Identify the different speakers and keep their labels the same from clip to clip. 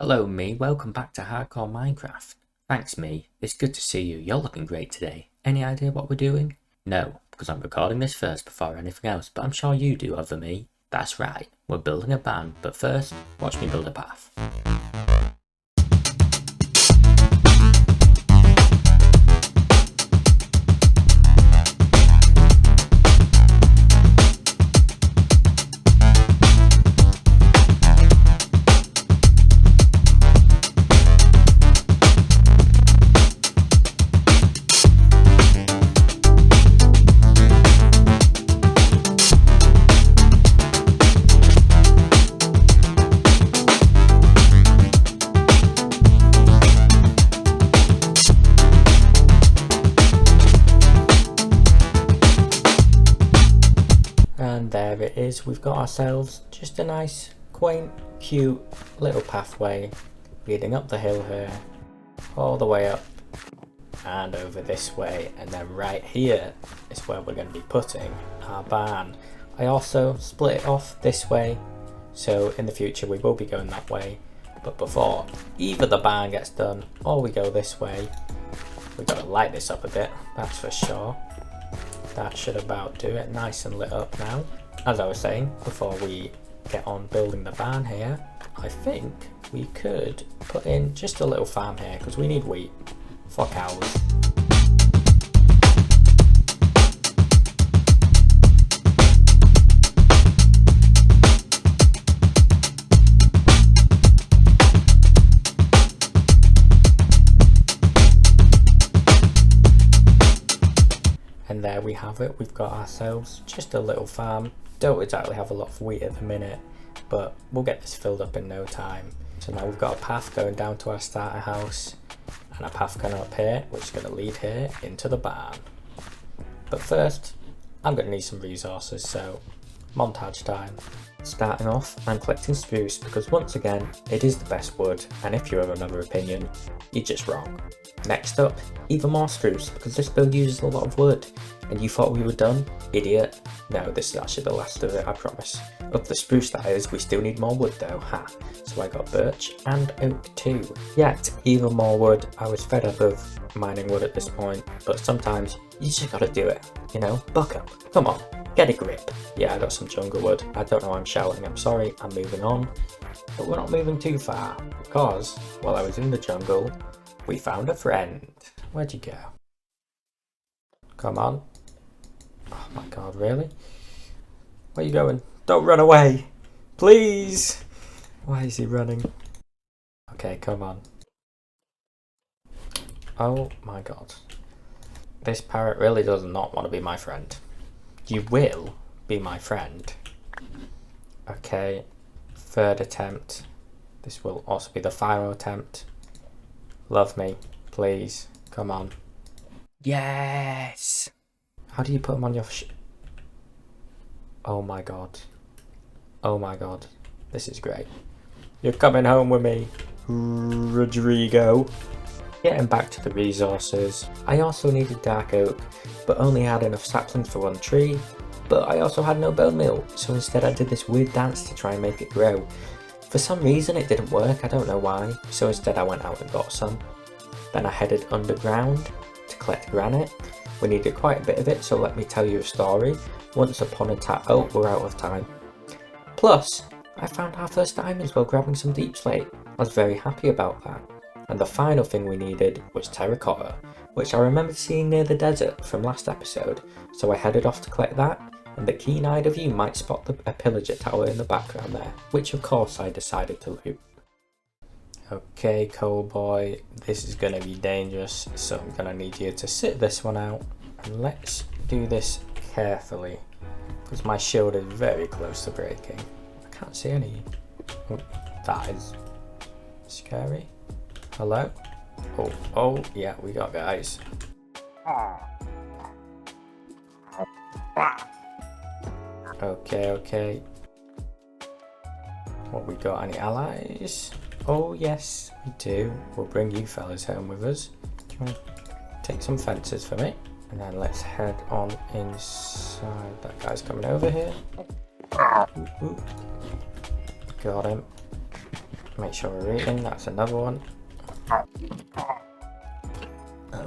Speaker 1: Hello me, welcome back to Hardcore Minecraft. Thanks me, it's good to see you, you're looking great today. Any idea what we're doing? No, because I'm recording this first before anything else, but I'm sure you do over me. That's right, we're building a band, but first, watch me build a path. And there it is, we've got ourselves just a nice, quaint, cute little pathway leading up the hill here, all the way up and over this way, and then right here is where we're going to be putting our barn. I also split it off this way, so in the future we will be going that way, but before either the barn gets done or we go this way, we've got to light this up a bit, that's for sure. That should about do it, nice and lit up now. As I was saying, before we get on building the barn here, I think we could put in just a little farm here because we need wheat for cows. And there we have it, we've got ourselves just a little farm. Don't exactly have a lot of wheat at the minute, but we'll get this filled up in no time. So now we've got a path going down to our starter house and a path going up here, which is going to lead here into the barn. But first, I'm going to need some resources, so montage time. Starting off, I'm collecting spruce because once again, it is the best wood, and if you have another opinion, you're just wrong. Next up, even more spruce because this build uses a lot of wood, and you thought we were done? Idiot. No, this is actually the last of it, I promise. Of the spruce that is, we still need more wood though, ha. So I got birch and oak too. Yet, even more wood. I was fed up of mining wood at this point, but sometimes you just gotta do it, you know? Buck up, come on, get a grip. Yeah, I got some jungle wood. I don't know why I'm shouting, I'm sorry, I'm moving on. But we're not moving too far, because while I was in the jungle, we found a friend. Where'd you go? Come on. Oh my god, really? Where are you going? Don't run away! Please! Why is he running? Okay, come on. Oh my god. This parrot really does not want to be my friend. You will be my friend. Okay, third attempt. This will also be the final attempt. Love me, please. Come on. Yes! How do you put them on your Oh my god. Oh my god. This is great. You're coming home with me, Rodrigo. Getting back to the resources. I also needed dark oak, but only had enough saplings for one tree. But I also had no bone meal, so instead I did this weird dance to try and make it grow. For some reason it didn't work, I don't know why, so instead I went out and got some. Then I headed underground to collect granite. We needed quite a bit of it, so let me tell you a story. Once upon a time, oh, we're out of time. Plus, I found our first diamonds while grabbing some deep slate. I was very happy about that. And the final thing we needed was terracotta, which I remembered seeing near the desert from last episode, so I headed off to collect that. And the keen-eyed of you might spot a pillager tower in the background there, which of course I decided to loot. Okay, coal boy, this is going to be dangerous, so I'm going to need you to sit this one out. And let's do this carefully, because my shield is very close to breaking. I can't see any. Oh, that is scary. Hello? Oh, yeah, we got guys. Okay. What we got? Any allies? Oh yes, we do. We'll bring you fellas home with us. Do you want to take some fences for me? And then let's head on inside. That guy's coming over here. Ooh. Got him. Make sure we're reading, that's another one.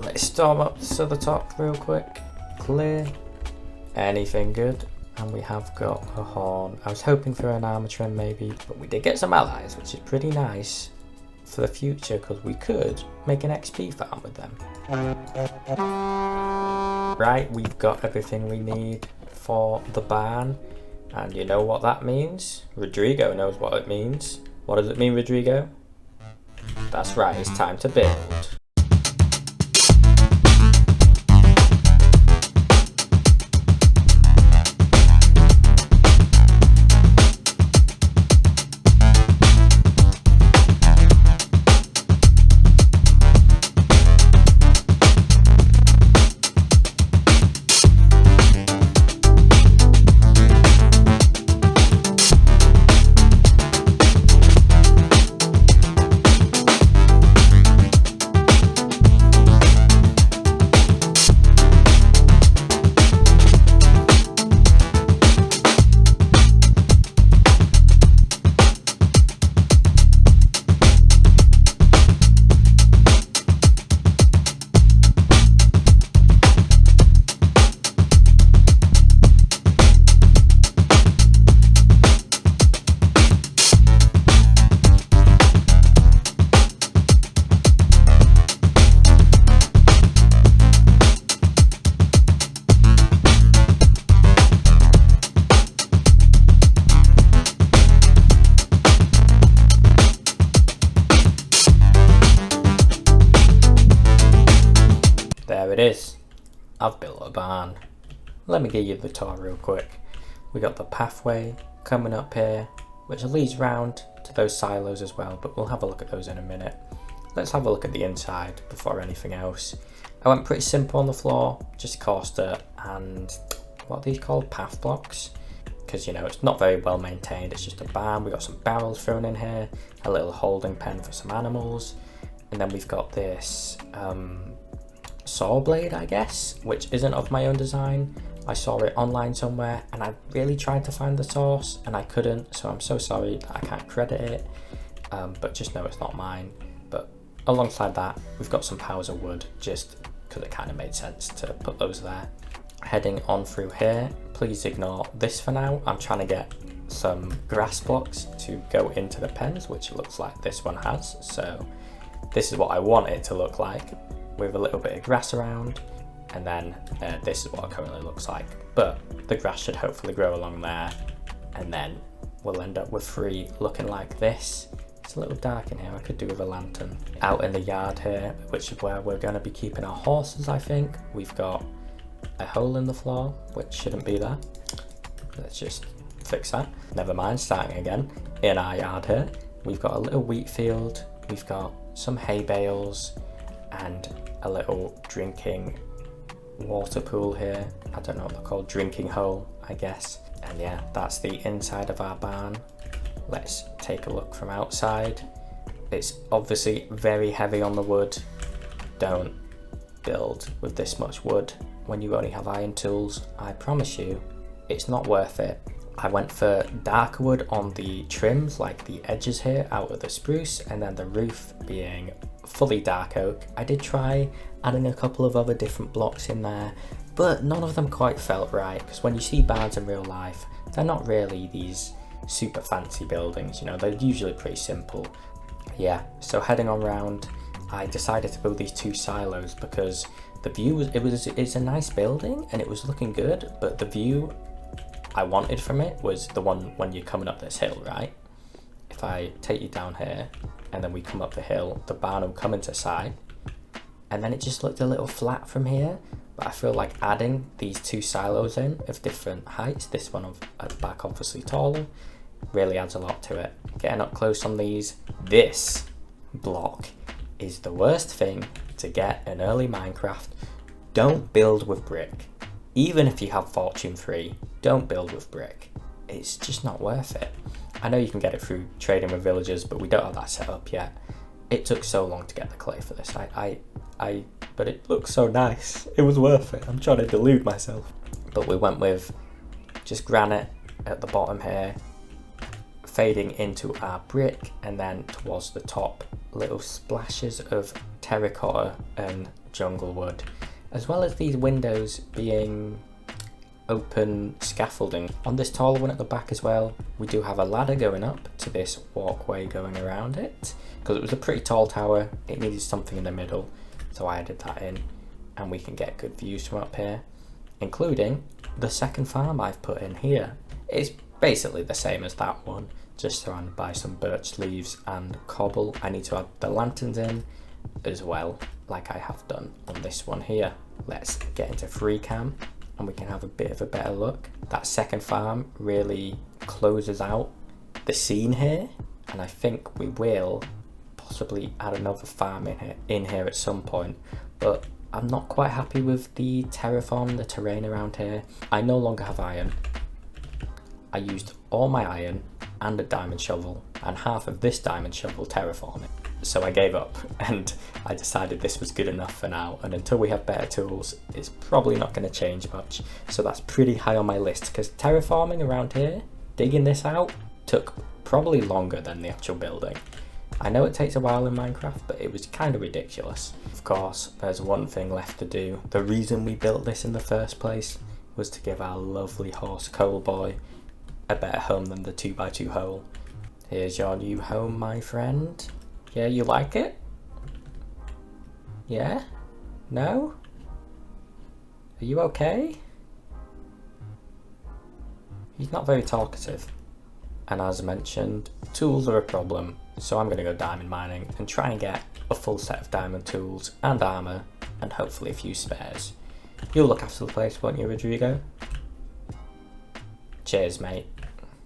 Speaker 1: Let's storm up to the top real quick. Clear. Anything good? And we have got a horn. I was hoping for an armor trim maybe, but we did get some allies, which is pretty nice for the future because we could make an XP farm with them. Right, we've got everything we need for the barn. And you know what that means? Rodrigo knows what it means. What does it mean, Rodrigo? That's right, it's time to build. There it is. I've built a barn. Let me give you the tour real quick. We got the pathway coming up here, which leads round to those silos as well, but we'll have a look at those in a minute. Let's have a look at the inside before anything else. I went pretty simple on the floor, just coaster and what are these called? Path blocks. Because you know, it's not very well maintained, it's just a barn. We got some barrels thrown in here, a little holding pen for some animals, and then we've got this saw blade, I guess, which isn't of my own design. I saw it online somewhere and I really tried to find the source and I couldn't, so I'm so sorry that I can't credit it, but just know it's not mine. But alongside that, we've got some piles of wood just because it kind of made sense to put those there. Heading on through here, please ignore this for now. I'm trying to get some grass blocks to go into the pens, which it looks like this one has. So this is what I want it to look like, with a little bit of grass around, and then this is what it currently looks like. But the grass should hopefully grow along there, and then we'll end up with 3 looking like this. It's a little dark in here, I could do with a lantern. Out in the yard here, which is where we're going to be keeping our horses, I think. We've got a hole in the floor, which shouldn't be there. Let's just fix that. Never mind, starting again. In our yard here, we've got a little wheat field, we've got some hay bales, and a little drinking water pool here. I don't know what they're called, drinking hole, I guess. And yeah, that's the inside of our barn. Let's take a look from outside. It's obviously very heavy on the wood. Don't build with this much wood when you only have iron tools. I promise you, it's not worth it. I went for darker wood on the trims, like the edges here out of the spruce, and then the roof being fully dark oak. I did try adding a couple of other different blocks in there, but none of them quite felt right, because when you see barns in real life, they're not really these super fancy buildings, you know, they're usually pretty simple. Yeah, so heading on round, I decided to build these 2 silos because the view was, it's a nice building and it was looking good, but the view I wanted from it was the one when you're coming up this hill, right? If I take you down here and then we come up the hill, the barn will come into sight, and then it just looked a little flat from here. But I feel like adding these 2 silos in of different heights, this one at the back obviously taller, really adds a lot to it. Getting up close on these, this block is the worst thing to get in early Minecraft. Don't build with brick. Even if you have Fortune 3, don't build with brick. It's just not worth it. I know you can get it through trading with villagers, but we don't have that set up yet. It took so long to get the clay for this. But it looks so nice. It was worth it. I'm trying to delude myself. But we went with just granite at the bottom here, fading into our brick, and then towards the top, little splashes of terracotta and jungle wood, as well as these windows being open scaffolding. On this taller one at the back as well, we do have a ladder going up to this walkway going around it, because it was a pretty tall tower, it needed something in the middle, so I added that in, and we can get good views from up here, including the second farm I've put in here. It's basically the same as that one, just surrounded by some birch leaves and cobble. I need to add the lanterns in as well, like I have done on this one here. Let's get into free cam and we can have a bit of a better look. That second farm really closes out the scene here, and I think we will possibly add another farm in here at some point, but I'm not quite happy with the terraform, the terrain around here. I no longer have iron. I used all my iron and a diamond shovel and half of this diamond shovel terraforming. So I gave up and I decided this was good enough for now, and until we have better tools it's probably not going to change much. So that's pretty high on my list, because terraforming around here, digging this out, took probably longer than the actual building. I know it takes a while in Minecraft, but it was kind of ridiculous. Of course, there's one thing left to do. The reason we built this in the first place was to give our lovely horse Coal Boy a better home than the 2x2 hole. Here's your new home, my friend. Yeah, you like it? Yeah? No? Are you okay? He's not very talkative. And as mentioned, tools are a problem, so I'm going to go diamond mining and try and get a full set of diamond tools and armour, and hopefully a few spares. You'll look after the place, won't you, Rodrigo? Cheers, mate.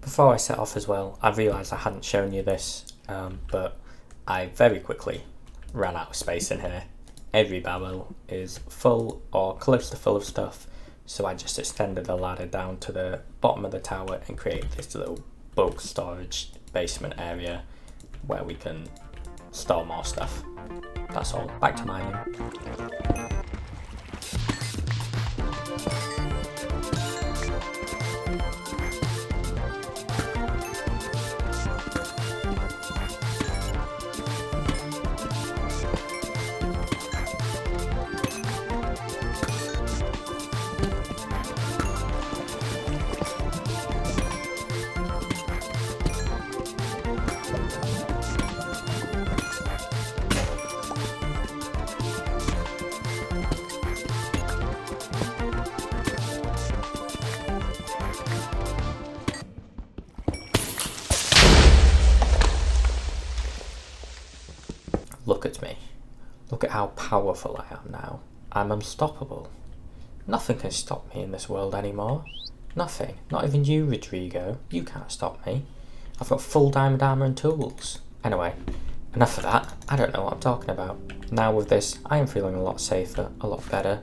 Speaker 1: Before I set off as well, I realised I hadn't shown you this, but I very quickly ran out of space in here. Every barrel is full or close to full of stuff, so I just extended the ladder down to the bottom of the tower and created this little bulk storage basement area where we can store more stuff. That's all. Back to mining. Look at me. Look at how powerful I am now. I'm unstoppable. Nothing can stop me in this world anymore. Nothing. Not even you, Rodrigo. You can't stop me. I've got full diamond armour and tools. Anyway, enough of that. I don't know what I'm talking about. Now with this, I am feeling a lot safer, a lot better.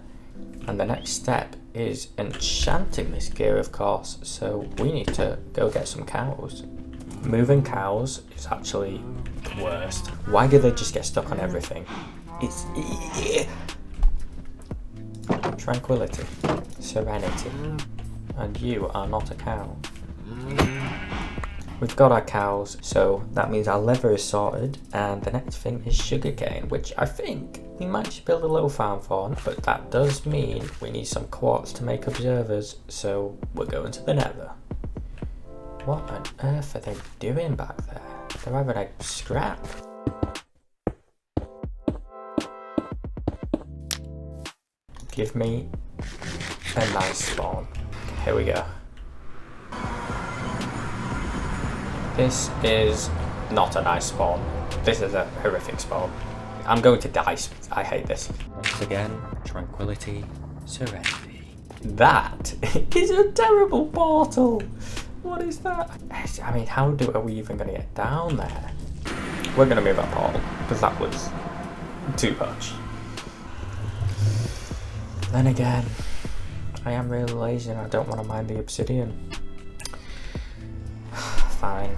Speaker 1: And the next step is enchanting this gear, of course. So we need to go get some cows. Moving cows is actually the worst. Why do they just get stuck on everything? It's... Tranquility. Serenity. And you are not a cow. We've got our cows, so that means our leather is sorted, and the next thing is sugarcane, which I think we might just build a little farm for, but that does mean we need some quartz to make observers, so we're going to the nether. What on earth are they doing back there? They're having a scrap. Give me a nice spawn. Here we go. This is not a nice spawn. This is a horrific spawn. I'm going to die. I hate this. Once again, tranquility, serenity. That is a terrible portal. What is that? I mean, are we even going to get down there? We're going to move that portal, because that was too much. Then again, I am really lazy and I don't want to mine the obsidian. Fine.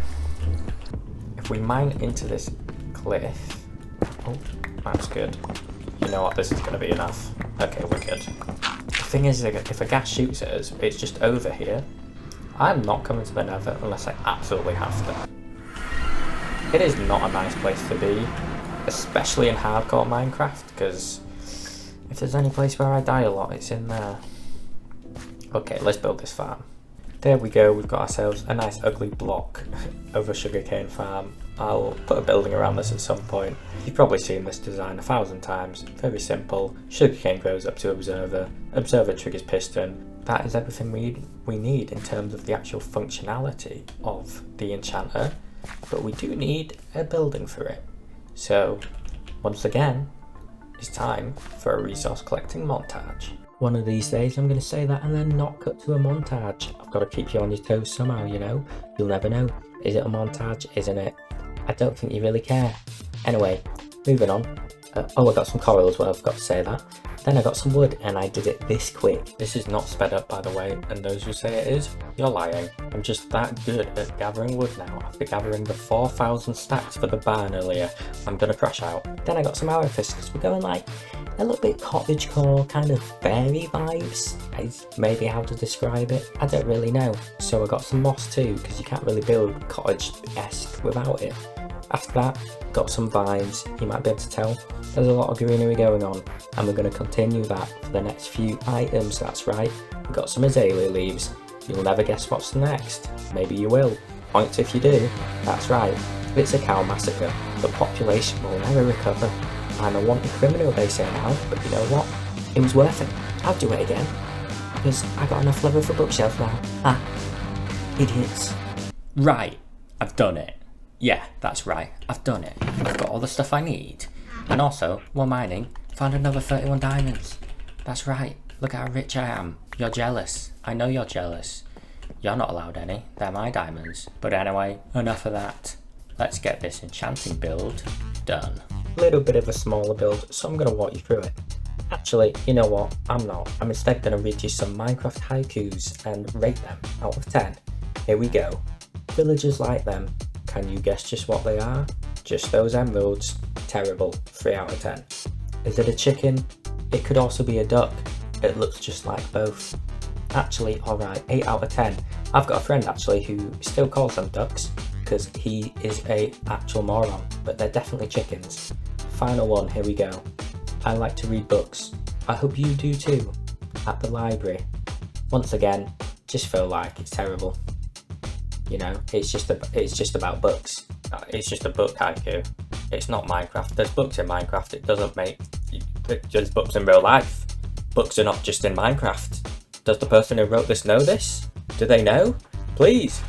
Speaker 1: If we mine into this cliff... Oh, that's good. You know what, this is going to be enough. Okay, we're good. The thing is, if a gas shoots at us, it's just over here. I'm not coming to the nether unless I absolutely have to. It is not a nice place to be, especially in hardcore Minecraft, because if there's any place where I die a lot, it's in there. Okay, let's build this farm. There we go, we've got ourselves a nice ugly block of a sugarcane farm. I'll put a building around this at some point. You've probably seen this design 1,000 times. Very simple. Sugarcane grows up to observer. Observer triggers piston. That is everything we need in terms of the actual functionality of the enchanter. But we do need a building for it. So, once again, it's time for a resource collecting montage. One of these days I'm going to say that and then not cut to a montage. I've got to keep you on your toes somehow, you know? You'll never know. Is it a montage? Isn't it? I don't think you really care. Anyway, moving on. Oh, I got some coral as well, I forgot to say that. Then I got some wood and I did it this quick. This is not sped up, by the way, and those who say it is, you're lying. I'm just that good at gathering wood now. After gathering the 4,000 stacks for the barn earlier, I'm gonna crash out. Then I got some arrow fists because we're going like a little bit cottagecore, kind of fairy vibes, is maybe how to describe it. I don't really know. So I got some moss too, because you can't really build cottage-esque without it. After that, got some vines, you might be able to tell. There's a lot of greenery going on, and we're going to continue that for the next few items, that's right. We've got some azalea leaves. You'll never guess what's next. Maybe you will. Points if you do. That's right. It's a cow massacre. The population will never recover. I'm a wanted criminal, they say now, but you know what? It was worth it. I'll do it again. Because I got enough leather for bookshelf now. Ah, idiots. Right, I've done it. Yeah, that's right, I've done it. I've got all the stuff I need. And also, while mining, found another 31 diamonds. That's right, look at how rich I am. You're jealous. I know you're jealous. You're not allowed any, they're my diamonds. But anyway, enough of that. Let's get this enchanting build done. Little bit of a smaller build, so I'm going to walk you through it. Actually, you know what, I'm not. I'm instead going to read you some Minecraft haikus and rate them out of 10. Here we go. Villagers like them. Can you guess just what they are? Just those emeralds. Terrible. 3 out of 10. Is it a chicken? It could also be a duck. It looks just like both. Actually, alright, 8 out of 10. I've got a friend actually who still calls them ducks because he is a actual moron, but they're definitely chickens. Final one, here we go. I like to read books. I hope you do too. At the library. Once again, just feel like it's terrible. You know, it's just about books. It's just a book haiku. It's not Minecraft. There's books in Minecraft. It doesn't make... There's books in real life. Books are not just in Minecraft. Does the person who wrote this know this? Do they know? Please.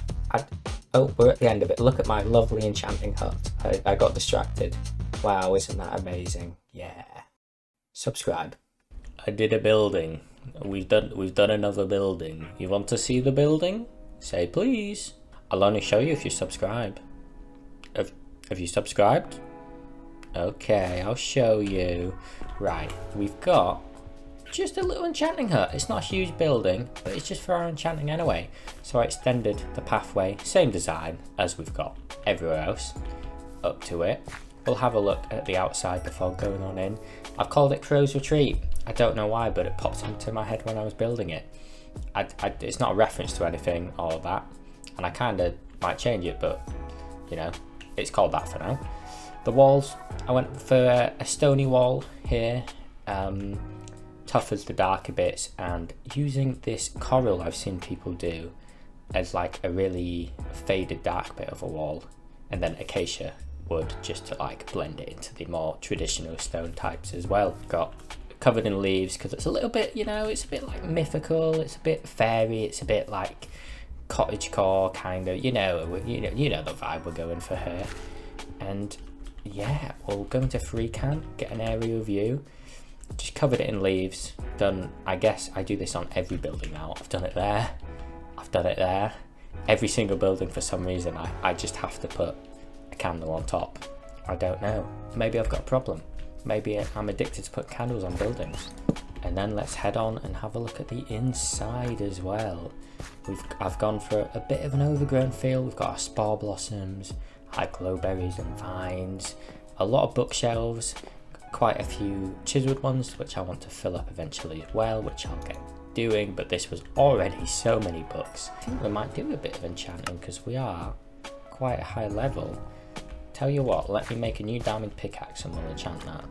Speaker 1: Oh, we're at the end of it. Look at my lovely enchanting hut. I got distracted. Wow, isn't that amazing? Yeah. Subscribe. I did a building. We've done another building. You want to see the building? Say please. I'll only show you if you subscribe. Have you subscribed? Okay, I'll show you. Right, we've got just a little enchanting hut. It's not a huge building, but it's just for our enchanting anyway. So I extended the pathway, same design as we've got everywhere else, up to it. We'll have a look at the outside before going on in. I've called it Crow's Retreat. I don't know why, but it popped into my head when I was building it. It's not a reference to anything or that, and I kind of might change it, but you know, it's called that for now. The walls, I went for a stony wall here, tough as the darker bits, and using this coral I've seen people do as like a really faded dark bit of a wall, and then acacia wood just to like blend it into the more traditional stone types as well. Got covered in leaves because it's a little bit, you know, it's a bit like mythical, it's a bit fairy, it's a bit like cottagecore kind of, you know the vibe we're going for here. And yeah, we'll go into FreeCAN, get an aerial view, just covered it in leaves. Done. I guess I do this on every building now. I've done it there, I've done it there. Every single building, for some reason I just have to put a candle on top. I don't know, maybe I've got a problem. Maybe I'm addicted to put candles on buildings. And then let's head on and have a look at the inside as well. I've gone for a bit of an overgrown feel. We've got our spore blossoms, high glowberries and vines, a lot of bookshelves, quite a few chiseled ones which I want to fill up eventually as well, which I'll get doing, but this was already so many books. I think we might do a bit of enchanting because we are quite a high level. Tell you what, let me make a new diamond pickaxe and we'll enchant that.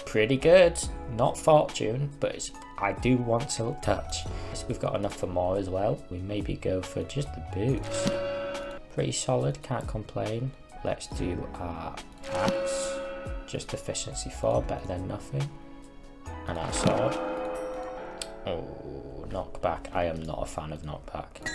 Speaker 1: Pretty good. Not fortune, but I do want silk touch. So we've got enough for more as well. We maybe go for just the boots. Pretty solid, can't complain. Let's do our axe. Just efficiency 4, better than nothing. And our sword. Oh, knockback. I am not a fan of knockback.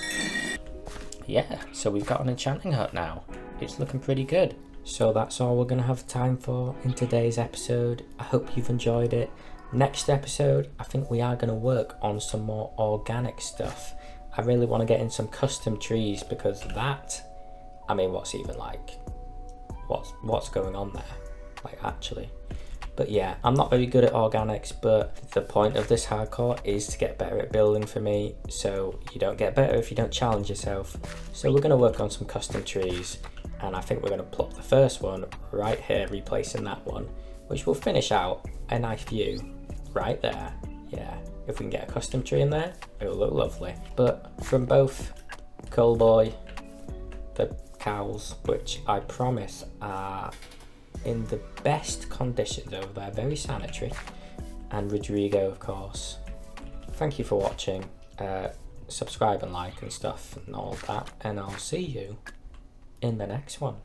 Speaker 1: Yeah, so we've got an enchanting hut now. It's looking pretty good. So that's all we're going to have time for in today's episode. I hope you've enjoyed it. Next episode, I think we are going to work on some more organic stuff. I really want to get in some custom trees because that, I mean, what's even like, what's going on there? Like actually. But yeah, I'm not very good at organics, but the point of this hardcore is to get better at building for me. So you don't get better if you don't challenge yourself. So we're going to work on some custom trees. And I think we're going to plop the first one right here, replacing that one, which will finish out a nice view right there. Yeah, if we can get a custom tree in there, it'll look lovely. But from both Coalboy, the cows, which I promise are in the best conditions over there, very sanitary, and Rodrigo, of course. Thank you for watching. Subscribe and like and stuff and all that, and I'll see you in the next one.